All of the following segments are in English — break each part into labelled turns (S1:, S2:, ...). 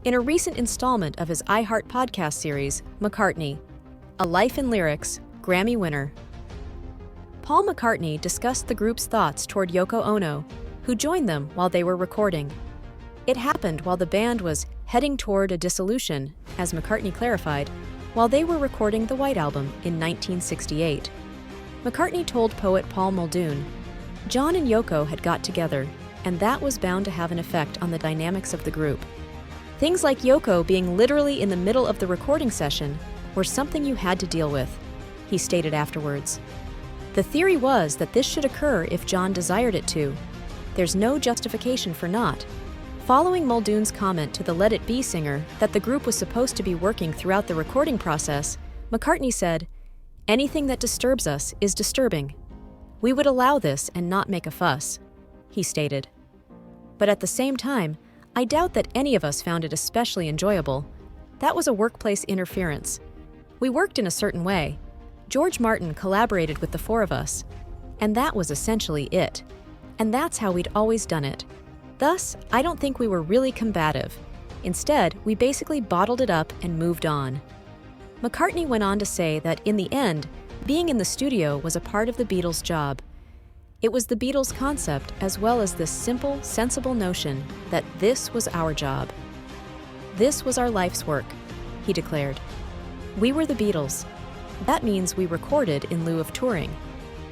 S1: In a recent installment of his iHeartPodcast series, McCartney, A Life in Lyrics, Grammy winner. Paul McCartney discussed the group's thoughts toward Yoko Ono, who joined them while they were recording. It happened while the band was heading toward a dissolution, as McCartney clarified, while they were recording the White Album in 1968. McCartney told poet Paul Muldoon, "John and Yoko had got together, and that was bound to have an effect on the dynamics of the group. Things like Yoko being literally in the middle of the recording session were something you had to deal with," he stated afterwards. "The theory was that this should occur if John desired it to. There's no justification for not." Following Muldoon's comment to the Let It Be singer that the group was supposed to be working throughout the recording process, McCartney said, "Anything that disturbs us is disturbing. We would allow this and not make a fuss," he stated. But at the same time, "I doubt that any of us found it especially enjoyable. That was a workplace interference. We worked in a certain way. George Martin collaborated with the four of us, and that was essentially it. And that's how we'd always done it. Thus, I don't think we were really combative. Instead, we basically bottled it up and moved on." McCartney went on to say that in the end, being in the studio was a part of the Beatles' job. It was the Beatles' concept as well as this simple, sensible notion that this was our job. "This was our life's work," he declared. "We were the Beatles. That means we recorded in lieu of touring.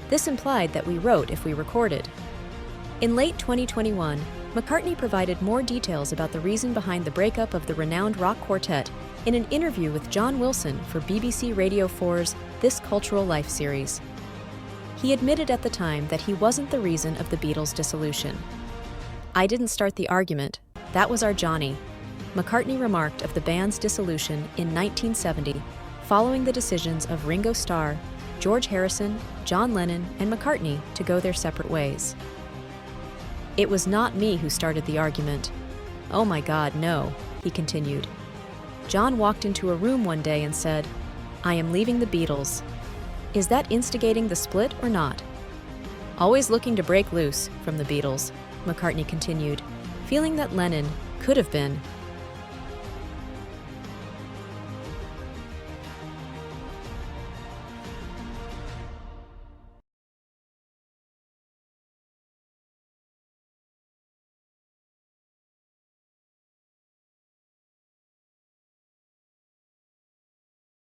S1: This implied that we wrote if we recorded." In late 2021, McCartney provided more details about the reason behind the breakup of the renowned rock quartet in an interview with John Wilson for BBC Radio 4's This Cultural Life series. He admitted at the time that he wasn't the reason of the Beatles' dissolution. "I didn't start the argument. That was our Johnny," McCartney remarked of the band's dissolution in 1970, following the decisions of Ringo Starr, George Harrison, John Lennon, and McCartney to go their separate ways. "It was not me who started the argument. Oh my God, no," he continued. "John walked into a room one day and said, 'I am leaving the Beatles.' Is that instigating the split or not? Always looking to break loose from the Beatles," McCartney continued, feeling that Lennon could have been